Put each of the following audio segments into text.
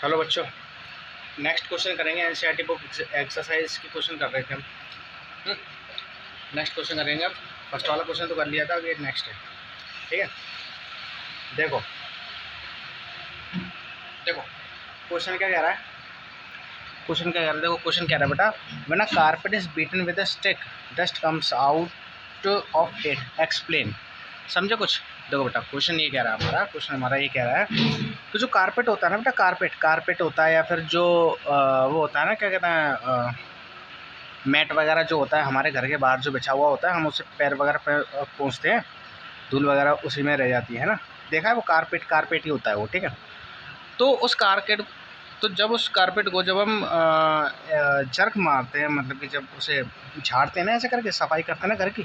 Hello बच्चों, next question करेंगे। NCERT book exercise की क्वेश्चन कर रहे थे हम। नेक्स्ट क्वेश्चन करेंगे। अब फर्स्ट वाला क्वेश्चन तो कर लिया था, अब ये नेक्स्ट है। ठीक है, देखो देखो क्वेश्चन क्या कह रहा है। क्वेश्चन क्या कह रहा है, देखो क्वेश्चन कह रहा है बेटा, when a carpet is beaten with a stick dust comes out of it, explain. समझे कुछ? देखो बेटा, क्वेश्चन ये कह रहा है, क्वेश्चन हमारा ये कह रहा है कि जो कारपेट होता है ना बेटा, कारपेट होता है, या फिर जो वो होता है ना, क्या कहते हैं, मैट वगैरह जो होता है हमारे घर के बाहर जो बिछा हुआ होता है, हम उससे पैर वगैरह पोंछते हैं, धूल वगैरह उसी में रह जाती है ना। देखा है वो कारपेट ही होता है वो। ठीक है, तो जब उस कारपेट को जब हम चरख मारते हैं, मतलब कि जब उसे झाड़ते हैं ना, ऐसे करके सफाई करते हैं ना घर की,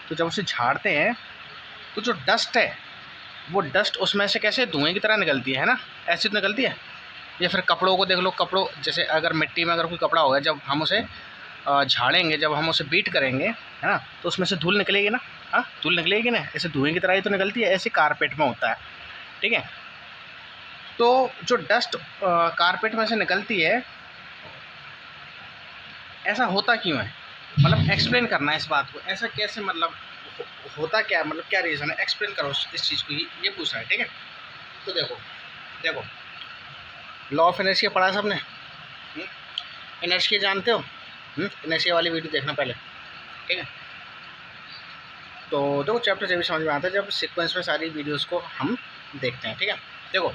तो जब उसे झाड़ते हैं तो जो डस्ट है वो डस्ट उसमें से कैसे धुएं की तरह निकलती है ना, ऐसे तो निकलती है। या फिर कपड़ों को देख लो, कपड़ों जैसे अगर मिट्टी में अगर कोई कपड़ा होगा, जब हम उसे झाड़ेंगे, जब हम उसे बीट करेंगे, है ना, तो उसमें से धूल निकलेगी ना। हाँ, धूल निकलेगी ना, ऐसे धुएं की तरह ही तो निकलती है, ऐसे कारपेट में होता है। ठीक है, तो जो डस्ट कारपेट में से निकलती है, ऐसा होता क्यों है, मतलब एक्सप्लेन करना है इस बात को, ऐसा कैसे, मतलब होता क्या, मतलब क्या रीज़न है, एक्सप्लेन करो इस चीज़ को, ये पूछ रहा है। ठीक है, तो देखो लॉ ऑफ इनर्शिया पढ़ा सबने। इनर्शिया जानते हो? इनर्शिया वाली वीडियो देखना पहले। ठीक है, तो देखो चैप्टर जब भी समझ में आता है, जब सीक्वेंस में सारी वीडियोस को हम देखते हैं। ठीक है, देखो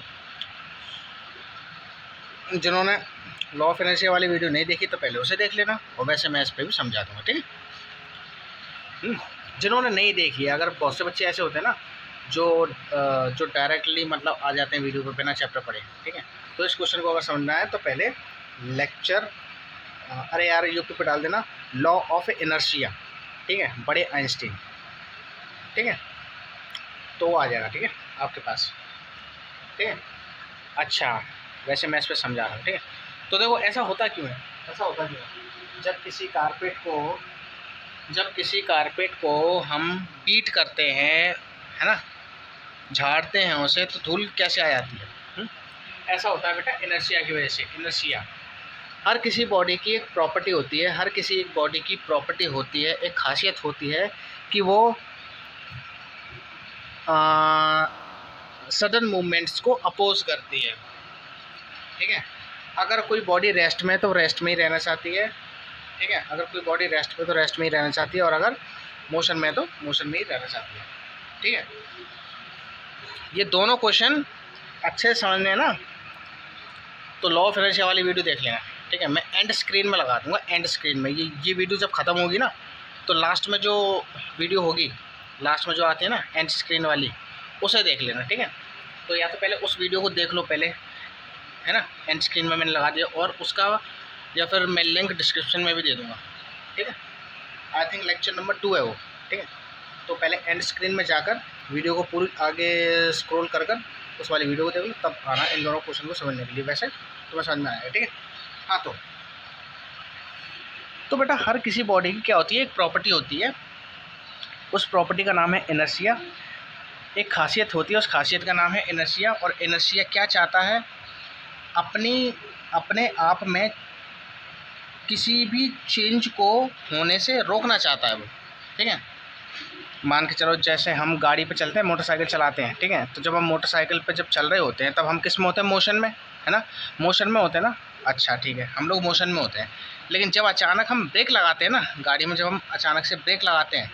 जिन्होंने लॉ ऑफ इनर्शिया वाली वीडियो नहीं देखी तो पहले उसे देख लेना, और वैसे मैं इस पर भी समझा दूँगा। ठीक है, जिन्होंने नहीं देखी है, अगर बहुत से बच्चे ऐसे होते हैं ना जो डायरेक्टली मतलब आ जाते हैं वीडियो पर बिना चैप्टर पढ़े। ठीक है, तो इस क्वेश्चन को अगर समझना है तो पहले लेक्चर, अरे यार यूट्यूब पे डाल देना लॉ ऑफ इनर्शिया। ठीक है, बड़े आइंस्टीन। ठीक है, तो वो आ जाएगा। ठीक है, आपके पास। ठीक है, अच्छा वैसे मैं इस पर समझा रहा हूँ। ठीक है, तो देखो ऐसा होता क्यों है, जब किसी कारपेट को हम बीट करते हैं, है ना, झाड़ते हैं उसे, तो धूल कैसे आ जाती है? ऐसा होता है बेटा इनर्शिया की वजह से। इनर्शिया हर किसी बॉडी की एक प्रॉपर्टी होती है, एक खासियत होती है कि वो सडन मूवमेंट्स को अपोज करती है। ठीक है, अगर कोई बॉडी रेस्ट में तो रेस्ट में ही रहना चाहती है। ठीक है, अगर कोई बॉडी रेस्ट में तो रेस्ट में ही रहना चाहती है, और अगर मोशन में तो मोशन में ही रहना चाहती है। ठीक है, ये दोनों क्वेश्चन अच्छे से समझने हैं ना, तो लॉ ऑफ इनर्शिया वाली वीडियो देख लेना। ठीक है, मैं एंड स्क्रीन में लगा दूंगा, एंड स्क्रीन में ये वीडियो जब ख़त्म होगी ना, तो लास्ट में जो वीडियो होगी, लास्ट में जो आती है ना एंड स्क्रीन वाली, उसे देख लेना। ठीक है, तो या तो पहले उस वीडियो को देख लो पहले, है ना, एंड स्क्रीन में मैंने लगा दिया, और उसका या फिर मैं लिंक डिस्क्रिप्शन में भी दे दूँगा। ठीक है, आई थिंक लेक्चर नंबर 2 है वो। ठीक है, तो पहले एंड स्क्रीन में जाकर वीडियो को पूरी आगे स्क्रॉल कर उस वाली वीडियो को देख लो, तब आना इन दोनों क्वेश्चन को समझने के लिए। वैसे तुम्हें समझ में आएगा। ठीक है, हाँ, तो बेटा हर किसी बॉडी की क्या होती है, एक प्रॉपर्टी होती है, उस प्रॉपर्टी का नाम है इनर्शिया। एक खासियत होती है, उस खासियत का नाम है इनर्शिया। और इनर्शिया क्या चाहता है, अपने आप में किसी भी चेंज को होने से रोकना चाहता है वो। ठीक है, मान के चलो जैसे हम गाड़ी पे चलते हैं, मोटरसाइकिल चलाते हैं। ठीक है, तो जब हम मोटरसाइकिल पे जब चल रहे होते हैं, तब हम किस में होते हैं, मोशन में, है ना, मोशन में होते हैं ना। अच्छा ठीक है, हम लोग मोशन में होते हैं, लेकिन जब अचानक हम ब्रेक लगाते हैं ना गाड़ी में, जब हम अचानक से ब्रेक लगाते हैं,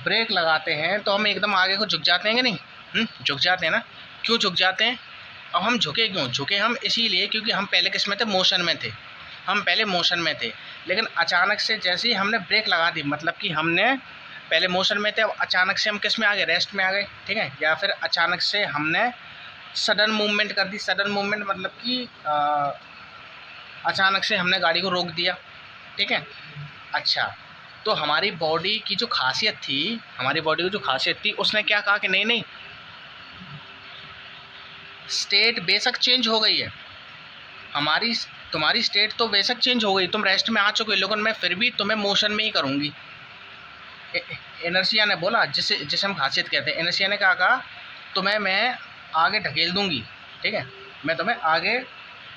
ब्रेक लगाते हैं, तो हम एकदम आगे को झुक जाते हैं कि नहीं? झुक जाते हैं ना। क्यों झुक जाते हैं? अब हम झुके क्यों? झुके हम इसीलिए क्योंकि हम पहले किस में थे, मोशन में थे। हम पहले मोशन में थे, लेकिन अचानक से जैसे ही हमने ब्रेक लगा दी, मतलब कि हमने पहले मोशन में थे, अब अचानक से हम किस में आ गए, रेस्ट में आ गए। ठीक है, या फिर अचानक से हमने सडन मूवमेंट कर दी। सडन मूवमेंट मतलब कि अचानक से हमने गाड़ी को रोक दिया। ठीक है, अच्छा, तो हमारी बॉडी की जो खासियत थी, उसने क्या कहा कि नहीं, स्टेट बेशक चेंज हो गई है, तुम्हारी स्टेट तो बेशक चेंज हो गई, तुम रेस्ट में आ चुके हो, लेकिन मैं फिर भी तुम्हें मोशन में ही करूँगी। इनर्शिया ने बोला, जिसे हम खासियत कहते हैं, इनर्शिया ने क्या कहा, तुम्हें मैं आगे ढकेल दूँगी। ठीक है। मैं तुम्हें आगे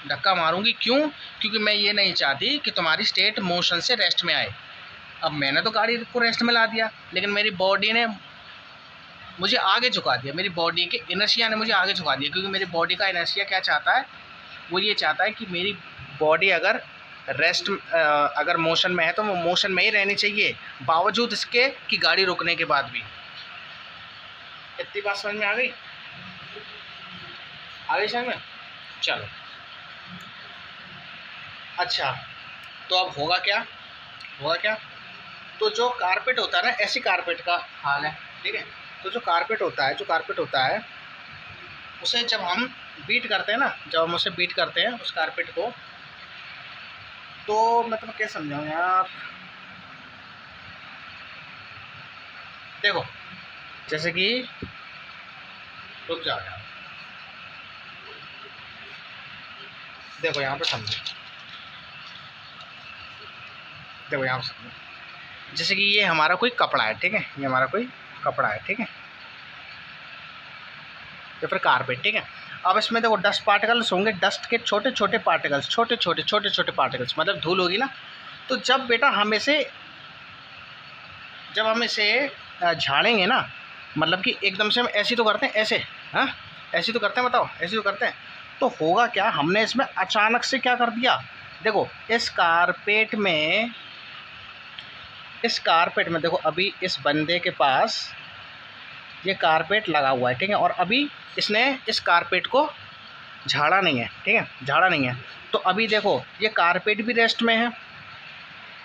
धक्का मारूंगी, क्यों? क्योंकि मैं ये नहीं चाहती कि तुम्हारी स्टेट मोशन से रेस्ट में आए। अब मैंने तो गाड़ी को रेस्ट में ला दिया, लेकिन मेरी बॉडी ने मुझे आगे झुका दिया, मेरी बॉडी के इनर्शिया ने मुझे आगे झुका दिया, क्योंकि मेरी बॉडी का इनर्शिया क्या चाहता है? वो ये चाहता है कि मेरी बॉडी अगर रेस्ट अगर मोशन में है तो वो मोशन में ही रहनी चाहिए, बावजूद इसके कि गाड़ी रुकने के बाद भी। इतनी बात समझ में आ गई? आ गई समझ में? चलो अच्छा, तो अब होगा क्या? होगा क्या? तो जो कारपेट होता है ना, ऐसी कारपेट का हाल है, ठीक है। तो जो कारपेट होता है उसे जब हम बीट करते हैं ना, जब हम उसे बीट करते हैं उस कारपेट को, तो मैं तुम्हें क्या समझाऊँ यार। देखो जैसे कि, रुक जाओ यार, देखो यहाँ पे समझो, देखो यहाँ पे समझो। जैसे कि ये हमारा कोई कपड़ा है, ठीक है, ये हमारा कोई कपड़ा है, ठीक है, या फिर कारपेट, ठीक है। अब इसमें देखो डस्ट पार्टिकल्स होंगे, डस्ट के छोटे छोटे पार्टिकल्स, छोटे छोटे पार्टिकल्स, मतलब धूल होगी ना। तो जब बेटा जब हम इसे झाड़ेंगे ना, मतलब कि एकदम से हम ऐसी तो करते हैं, ऐसे, हाँ ऐसी तो करते हैं, बताओ ऐसी तो करते हैं। तो होगा क्या, हमने इसमें अचानक से क्या कर दिया? देखो इस कारपेट में देखो, अभी इस बंदे के पास ये कारपेट लगा हुआ है, ठीक है, और अभी इसने इस कारपेट को झाड़ा नहीं है, ठीक है, झाड़ा नहीं है। तो अभी देखो ये कारपेट भी रेस्ट में है,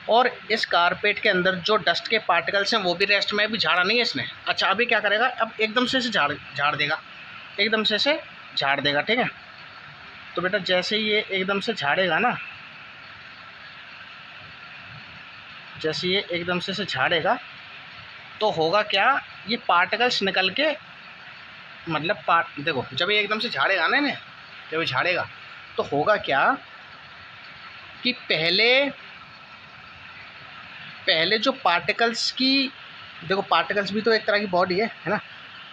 और इस कारपेट के अंदर जो डस्ट के पार्टिकल्स हैं वो भी रेस्ट में, भी झाड़ा नहीं है इसने। अच्छा अभी क्या करेगा? अब एकदम से इसे झाड़ देगा, एकदम से इसे झाड़ देगा, ठीक है। तो बेटा जैसे ही ये एकदम से झाड़ेगा ना, जैसे ये एकदम से इसे झाड़ेगा, तो होगा क्या? ये पार्टिकल्स निकल के, मतलब देखो जब ये एकदम से झाड़ेगा ना, इन्हें जब ये झाड़ेगा तो होगा क्या कि पहले जो पार्टिकल्स की, देखो पार्टिकल्स भी तो एक तरह की बॉडी है ना।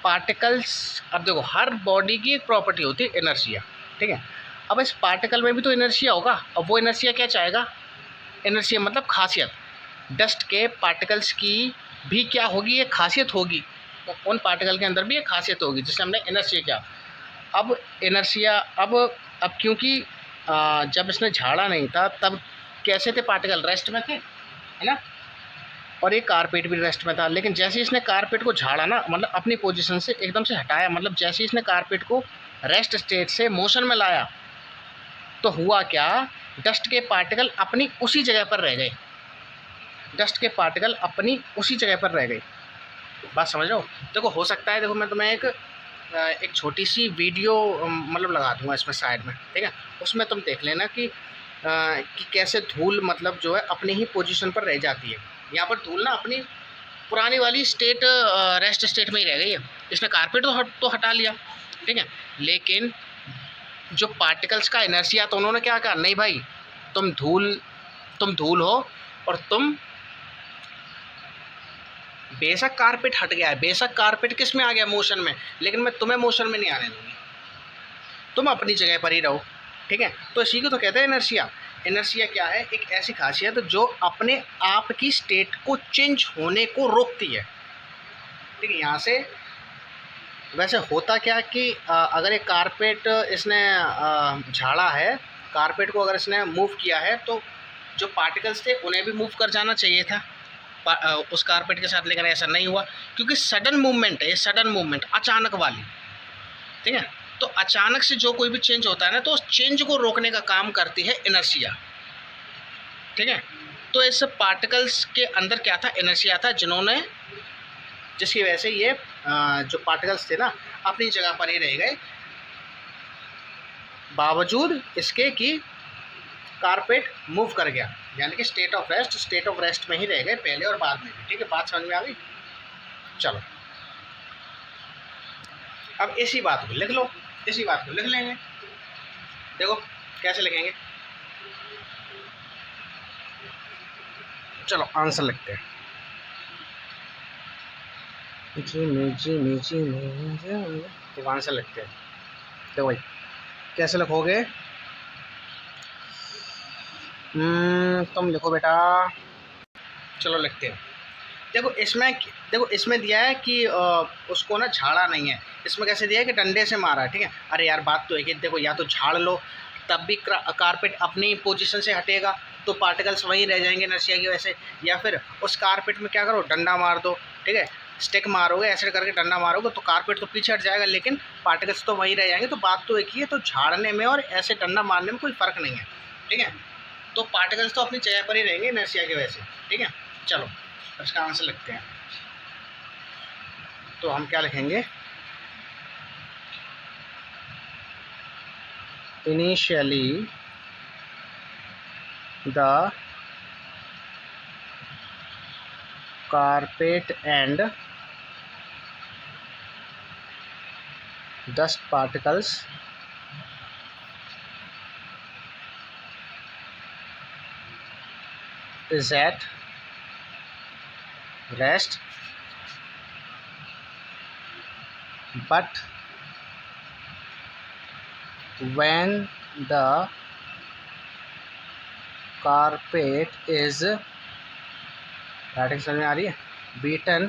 पार्टिकल्स, अब देखो हर बॉडी की एक प्रॉपर्टी होती है इनर्शिया, ठीक है। अब इस पार्टिकल में भी तो इनर्शिया होगा, अब वो इनर्शिया क्या चाहेगा? इनर्शिया मतलब खासियत, डस्ट के पार्टिकल्स की भी क्या होगी? एक खासियत होगी, तो उन पार्टिकल के अंदर भी एक खासियत होगी जिससे हमने इनर्शिया किया। अब इनर्शिया, अब क्योंकि जब इसने झाड़ा नहीं था तब कैसे थे पार्टिकल? रेस्ट में थे, है ना, और ये कारपेट भी रेस्ट में था। लेकिन जैसे इसने कारपेट को झाड़ा ना, मतलब अपनी पोजीशन से एकदम से हटाया, मतलब जैसे इसने कारपेट को रेस्ट स्टेट से मोशन में लाया, तो हुआ क्या? डस्ट के पार्टिकल अपनी उसी जगह पर रह गए, डस्ट के पार्टिकल अपनी उसी जगह पर रह गए। बात समझ रहे हो? देखो हो सकता है, देखो मैं तुम्हें एक छोटी सी वीडियो मतलब लगा दूंगा इसमें साइड में, ठीक है, उसमें तुम देख लेना कि कैसे धूल मतलब जो है अपनी ही पोजीशन पर रह जाती है। यहाँ पर धूल ना अपनी पुरानी वाली स्टेट, रेस्ट स्टेट में ही रह गई है। इसने कारपेट तो हटा लिया, ठीक है, लेकिन जो पार्टिकल्स का इनर्शिया, तो उन्होंने क्या कहा? नहीं भाई, तुम धूल हो, और तुम, बेशक कारपेट हट गया है, बेशक कारपेट किस में आ गया? मोशन में, लेकिन मैं तुम्हें मोशन में नहीं आने दूंगी, तुम अपनी जगह पर ही रहो, ठीक है। तो इसी को तो कहते हैं इनर्शिया। इनर्शिया क्या है? एक ऐसी खासियत जो अपने आप की स्टेट को चेंज होने को रोकती है, ठीक है। यहाँ से वैसे होता क्या कि अगर एक कारपेट इसने झाड़ा है, कारपेट को अगर इसने मूव किया है, तो जो पार्टिकल्स थे उन्हें भी मूव कर जाना चाहिए था उस कारपेट के साथ, लेकिन ऐसा नहीं हुआ, क्योंकि सडन मूवमेंट है ये, सडन मूवमेंट, अचानक वाली, ठीक है। तो अचानक से जो कोई भी चेंज होता है ना, तो उस चेंज को रोकने का काम करती है इनर्शिया, ठीक है। तो इस पार्टिकल्स के अंदर क्या था? इनर्शिया था, जिसकी वजह से ये जो पार्टिकल्स थे ना अपनी जगह पर ही रह गए, बावजूद इसके कि कारपेट मूव कर गया, यानी कि स्टेट ऑफ रेस्ट में ही रह गए, पहले और बाद में भी, ठीक है। बात समझ में आ गई? चलो अब इसी बात को लिख लो, इसी बात को लिख लेंगे। देखो कैसे लिखेंगे, चलो आंसर लिखते हैं। तो आंसर लिखते हैं। देखो भाई, कैसे लिखोगे? तुम लिखो बेटा। चलो लिखते हैं। देखो इसमें दिया है कि उसको ना झाड़ा नहीं है। इसमें कैसे दिया है कि डंडे से मारा है, ठीक है। अरे यार बात तो है कि देखो, या तो झाड़ लो तब भी कारपेट अपनी पोजीशन से हटेगा, तो पार्टिकल्स वहीं रह जाएंगे इनर्शिया की वजह से। या फिर उस कारपेट में क्या करो, डंडा मार दो, ठीक है। स्टिक मारोगे, ऐसे करके डंडा मारोगे तो कारपेट तो पीछे हट जाएगा, लेकिन पार्टिकल्स तो वहीं रह जाएंगे। तो बात तो एक ही है, तो झाड़ने में और ऐसे डंडा मारने में कोई फ़र्क नहीं है, ठीक है। तो पार्टिकल्स तो अपनी जगह पर ही रहेंगे इनर्शिया की वजह से, ठीक है। चलो इसका आंसर लिखते हैं। तो हम क्या लिखेंगे? Initially the carpet and dust particles is at rest, but when the carpet is writing समझ में आ रही है? beaten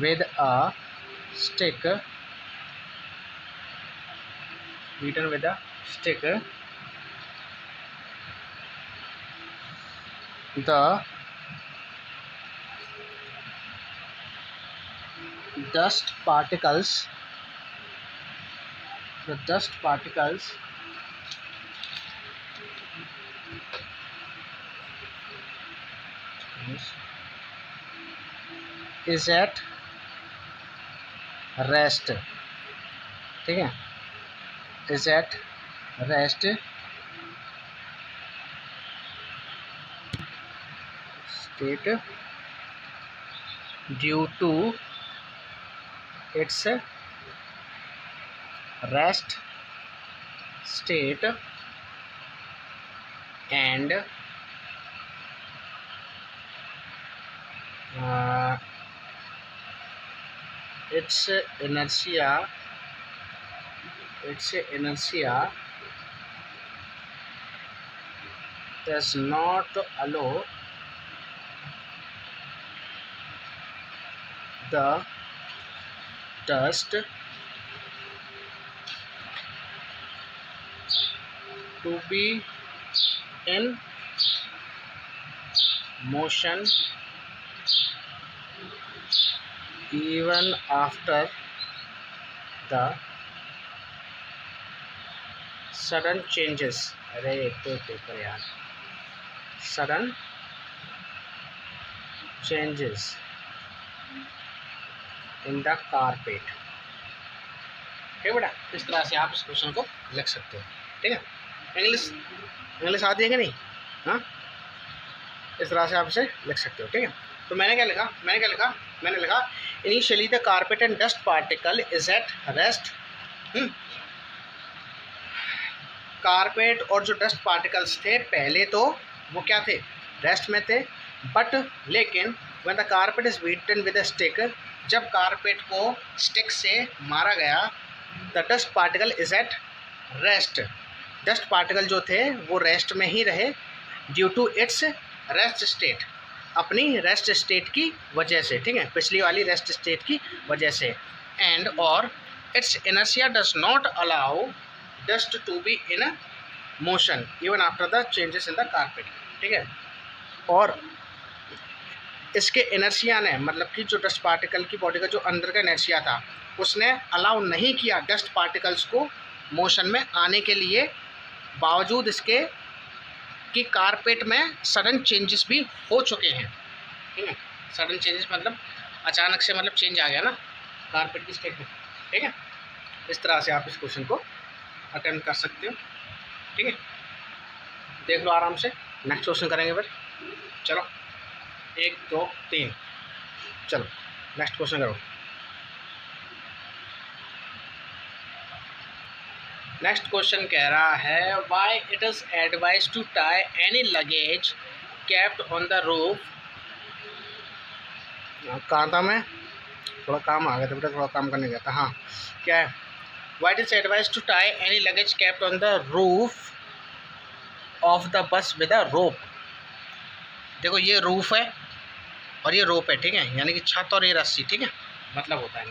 with a stick, beaten with a stick, the dust particles is at rest, ठीक है। is at rest state due to its rest state and its inertia does not allow the dust to be in motion even after the sudden changes. अरे एक तो paper यार, sudden changes in the carpet, ठीक है बेटा। इस तरह से आप इस क्वेश्चन को लिख सकते हो, ठीक है। इंग्लिश आती है कि नहीं? हाँ, इस तरह से आप इसे लिख सकते हो, ठीक है। तो मैंने लिखा initially the carpet and dust particle is at rest. Carpet और जो डस्ट पार्टिकल्स थे पहले तो वो क्या थे, रेस्ट में थे। बट लेकिन when the carpet is beaten with a stick, जब कारपेट को स्टिक से मारा गया, the dust particle is at rest, dust particle जो थे वो रेस्ट में ही रहे, due to its rest state, अपनी रेस्ट स्टेट की वजह से, ठीक है, पिछली वाली रेस्ट स्टेट की वजह से। एंड और its inertia does not allow dust to be in motion even after the changes in the carpet, ठीक है। और इसके इनर्शिया ने, मतलब कि जो डस्ट पार्टिकल की बॉडी का जो अंदर का इनर्शिया था, उसने अलाउ नहीं किया डस्ट पार्टिकल्स को मोशन में आने के लिए, बावजूद इसके कि कारपेट में सडन चेंजेस भी हो चुके हैं, ठीक है। सडन चेंजेस मतलब अचानक से, मतलब चेंज आ गया ना कारपेट की स्टेट में, ठीक है। इस तरह से आप इस क्वेश्चन को अटेम्प्ट कर सकते हो, ठीक है। देख लो आराम से। नेक्स्ट क्वेश्चन करेंगे फिर। चलो 1 2 3, चलो नेक्स्ट क्वेश्चन करो। नेक्स्ट क्वेश्चन कह रहा है why it is advise to tie any luggage kept on the roof. कहाँ था मैं? थोड़ा काम आ गया था बेटा, थोड़ा काम करने गया था। हाँ, क्या है? Why it is advised to tie any luggage kept on the roof of the bus with a rope? देखो ये रूफ है और ये रोप है, ठीक है, यानी कि छत और ये रस्सी, ठीक है, मतलब होता है।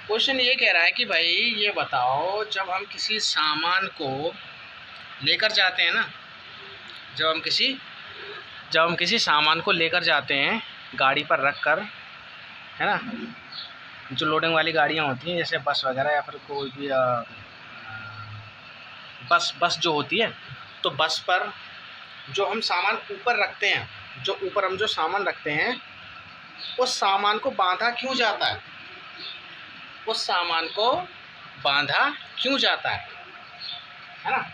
क्वेश्चन ये कह रहा है कि भाई ये बताओ, जब हम किसी सामान को लेकर जाते हैं ना, जब हम किसी सामान को लेकर जाते हैं गाड़ी पर रख कर, है ना, जो लोडिंग वाली गाड़ियाँ होती हैं जैसे बस वगैरह या फिर कोई भी बस जो होती है, तो बस पर जो हम सामान ऊपर रखते हैं, जो ऊपर हम जो सामान रखते हैं, उस सामान को बांधा क्यों जाता है? उस सामान को बांधा क्यों जाता है ना?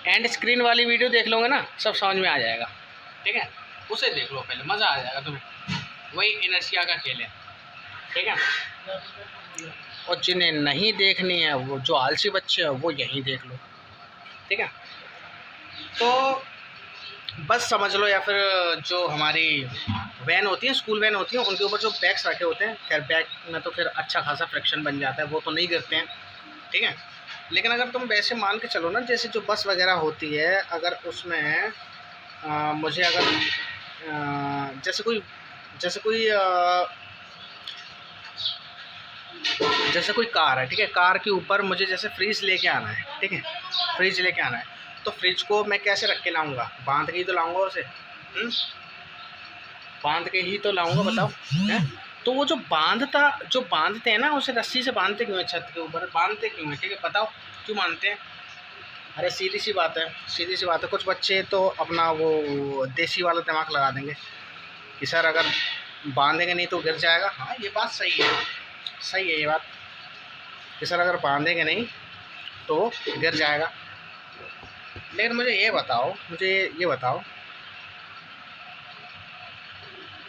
एंड स्क्रीन वाली वीडियो देख लोगे ना, सब समझ में आ जाएगा, ठीक है, उसे देख लो पहले, मज़ा आ जाएगा तुम्हें। वही इनर्शिया का खेल है, ठीक है। और जिन्हें नहीं देखनी है, वो जो आलसी बच्चे हैं, वो यहीं देख लो, ठीक है। तो बस समझ लो, या फिर जो हमारी वैन होती है, स्कूल वैन होती है, उनके ऊपर जो बैग्स रखे होते हैं, खैर बैग में तो फिर अच्छा खासा फ्रिक्शन बन जाता है, वो तो नहीं गिरते हैं, ठीक है। लेकिन अगर तुम वैसे मान के चलो ना, जैसे जो बस वगैरह होती है, अगर उसमें मुझे अगर जैसे कोई कार है, ठीक है, कार के ऊपर मुझे जैसे फ्रिज लेके आना है, ठीक है, फ्रिज लेके आना है, तो फ्रिज को मैं कैसे रख के लाऊंगा? बांध के ही तो लाऊंगा उसे, बांध के ही तो लाऊंगा, बताओ, है? तो वो जो बांधते हैं ना, उसे रस्सी से बांधते क्यों है? छत के ऊपर बांधते क्यों है? ठीक है, बताओ क्यों बांधते हैं? अरे सीधी सी बात है, कुछ बच्चे तो अपना वो देसी वाला दिमाग लगा देंगे कि सर अगर बांधेंगे नहीं तो गिर जाएगा। हाँ, ये बात सही है ये बात कि सर अगर बांधेंगे नहीं तो गिर जाएगा। लेकिन मुझे ये बताओ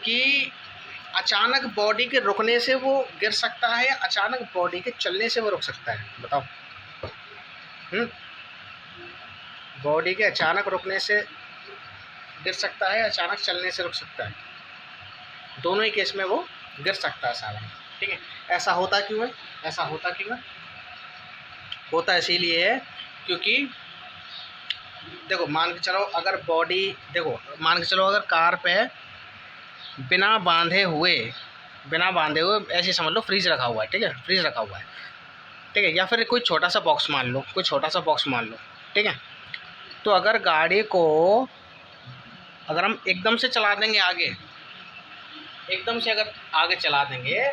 कि अचानक बॉडी के रुकने से वो गिर सकता है या अचानक बॉडी के चलने से वो रुक सकता है? बताओ। बॉडी के अचानक रुकने से गिर सकता है, अचानक चलने से रुक सकता है, दोनों ही केस में वो गिर सकता है सारा, ठीक है। ऐसा होता क्यों है? होता इसीलिए है क्योंकि देखो, मान के चलो अगर कार पे बिना बांधे हुए ऐसे समझ लो फ्रीज रखा हुआ है, ठीक है, या फिर कोई छोटा सा बॉक्स मान लो, ठीक है। तो अगर गाड़ी को अगर हम एकदम से चला देंगे आगे चला देंगे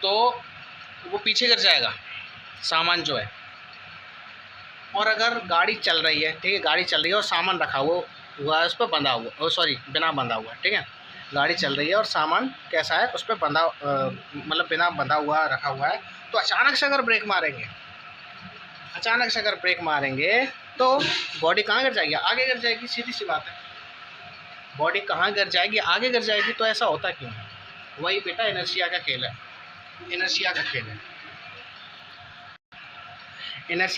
तो वो पीछे गिर जाएगा सामान जो है। और अगर गाड़ी चल रही है, ठीक है, और सामान रखा हुआ है, उस पर बंधा हुआ, बिना बंधा हुआ, ठीक है, गाड़ी चल रही है और सामान कैसा है, उस पर मतलब बिना बंधा हुआ रखा हुआ है, तो अचानक से अगर ब्रेक मारेंगे तो बॉडी कहाँ गिर जाएगी? आगे गिर जाएगी, सीधी सी बात है। बॉडी कहाँ गिर जाएगी? आगे गिर जाएगी। तो ऐसा होता क्यों है? वही बेटा इनर्शिया का खेल है। इनर्शिया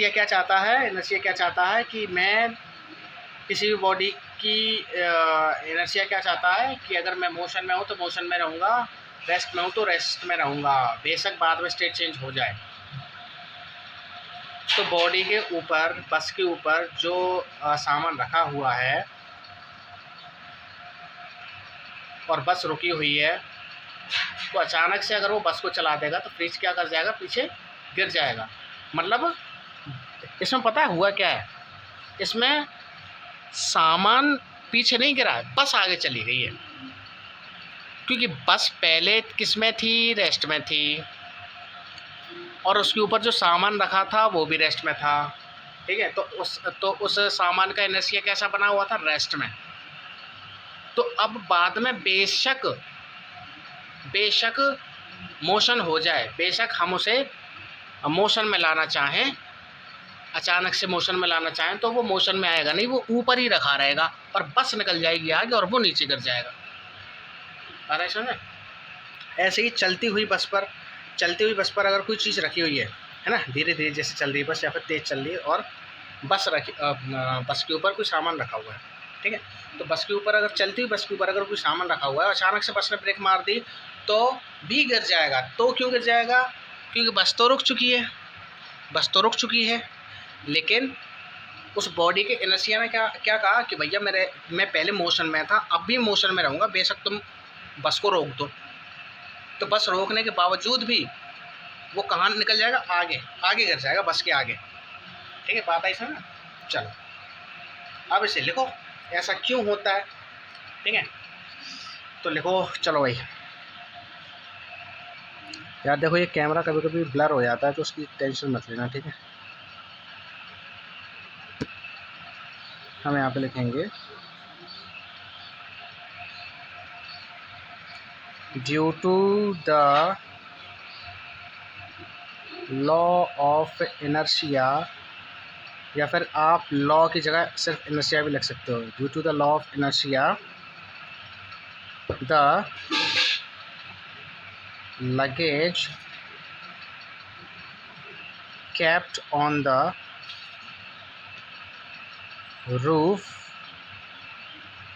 क्या चाहता है कि मैं किसी भी बॉडी की इनर्शिया क्या चाहता है कि अगर मैं मोशन में हूँ तो मोशन में रहूँगा, रेस्ट में हूँ तो रेस्ट में रहूँगा, बेशक बाद में स्टेट चेंज हो जाए। तो बॉडी के ऊपर, बस के ऊपर जो सामान रखा हुआ है और बस रुकी हुई है, तो अचानक से अगर वो बस को चला देगा तो फ्रिज क्या कर जाएगा? पीछे गिर जाएगा। मतलब इसमें पता है हुआ क्या है? इसमें सामान पीछे नहीं गिरा है, बस आगे चली गई है, क्योंकि बस पहले किस में थी? रेस्ट में थी, और उसके ऊपर जो सामान रखा था वो भी रेस्ट में था, ठीक है। तो उस सामान का इनर्शिया कैसा बना हुआ था? रेस्ट में। तो अब बाद में बेशक मोशन हो जाए, बेशक हम उसे मोशन में लाना चाहें, अचानक से मोशन में लाना चाहें, तो वो मोशन में आएगा नहीं, वो ऊपर ही रखा रहेगा और बस निकल जाएगी आगे और वो नीचे गिर जाएगा। अरे सुन, ऐसे ही चलती हुई बस पर अगर कोई चीज़ रखी हुई है ना, धीरे धीरे जैसे चल रही है बस या फिर तेज़ चल रही है, और बस के ऊपर कोई सामान रखा हुआ है, ठीक है। तो बस के ऊपर अगर चलती हुई बस के ऊपर अगर कोई सामान रखा हुआ है, अचानक से बस ने ब्रेक मार दी तो भी गिर जाएगा। तो क्यों गिर जाएगा? क्योंकि बस तो रुक चुकी है, बस तो रुक चुकी है। लेकिन उस बॉडी के इनर्शिया ने क्या क्या कहा कि भैया मैं पहले मोशन में था, अब भी मोशन में रहूँगा, बेशक तुम बस को रोक दो। तो बस रोकने के बावजूद भी वो कहाँ निकल जाएगा? आगे, आगे गिर जाएगा, बस के आगे। ठीक है, बात आई समझ? चलो अब इसे लिखो, ऐसा क्यों होता है। ठीक है, तो लिखो। चलो भाई यार देखो, ये कैमरा कभी कभी ब्लर हो जाता है तो उसकी टेंशन मत लेना। ठीक है, हम यहाँ पे लिखेंगे due to the law of inertia, या फिर आप लॉ की जगह सिर्फ इनर्शिया भी लिख सकते हो। Due to the law of inertia the luggage kept on the roof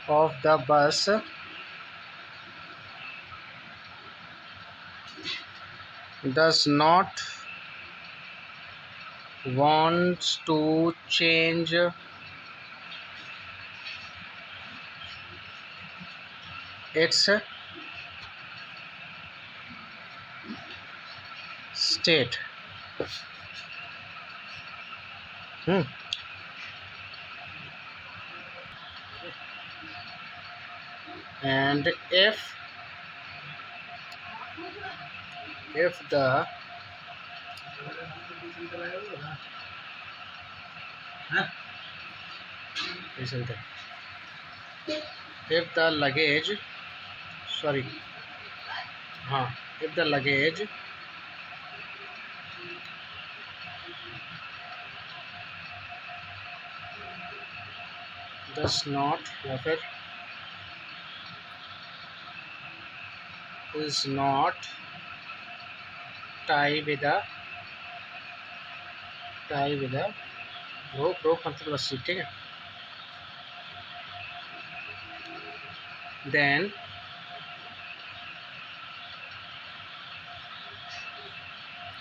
of the bus does not want to change its state. And if the if the luggage if the luggage does not या फिर is not tie with a rope मतलब रस्सी। ठीक है, then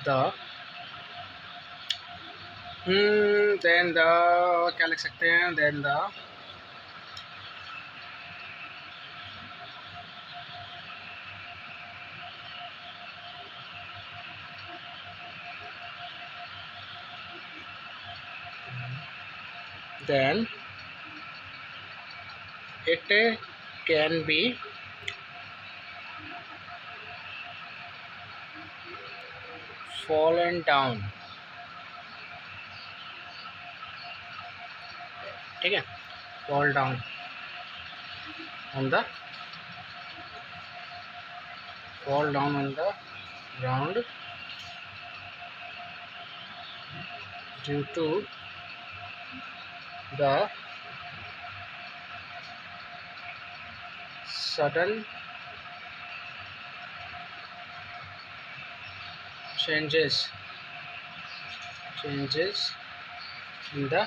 the क्या लिख सकते हैं? then the then it can be fallen down। ठीक है, fall down on the ground due to the sudden changes in the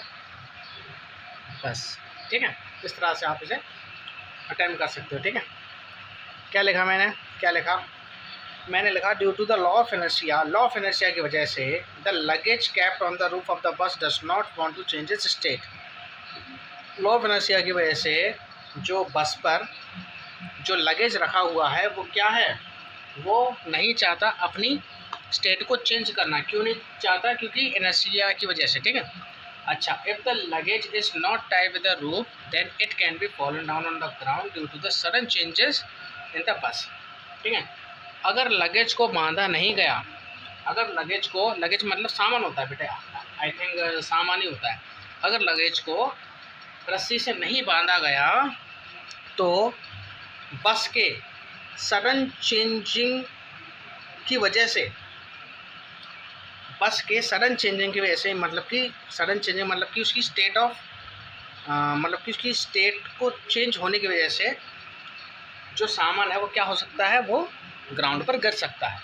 bus। ठीक है, इस तरह से आप इसे अटेम्प्ट कर सकते हो। ठीक है, क्या लिखा मैंने? मैंने लिखा due to the law of inertia, law of inertia की वजह से the luggage kept on the roof of the bus does not want to change its state. Law of inertia की वजह से जो बस पर जो लगेज रखा हुआ है वो क्या है? वो नहीं चाहता अपनी स्टेट को चेंज करना। क्यों नहीं चाहता? क्योंकि इनर्शिया की वजह से। ठीक है, अच्छा, if the luggage is not tied with the roof then it can be fallen down on the ground due to the sudden changes in the bus. ठीक है, अगर लगेज को बांधा नहीं गया, अगर लगेज मतलब सामान होता है बेटे, आई थिंक सामान ही होता है। अगर लगेज को रस्सी से नहीं बांधा गया तो बस के सडन चेंजिंग की वजह से मतलब कि उसकी स्टेट ऑफ उसकी स्टेट को चेंज होने की वजह से जो सामान है वो क्या हो सकता है? वो ग्राउंड पर गिर सकता है।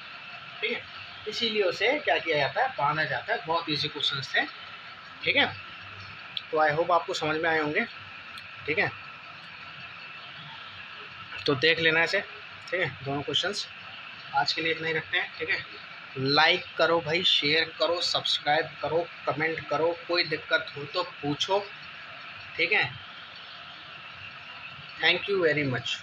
ठीक है, इसीलिए उसे क्या किया जाता है? बांधा जाता है। बहुत ईजी क्वेश्चन थे। ठीक है, तो आई होप आपको समझ में आए होंगे। ठीक है, तो देख लेना इसे, ठीक है, दोनों क्वेश्चंस। आज के लिए इतना ही रखते हैं, ठीक है। लाइक करो भाई, शेयर करो, सब्सक्राइब करो, कमेंट करो, कोई दिक्कत हो तो पूछो, ठीक है। Thank you very much.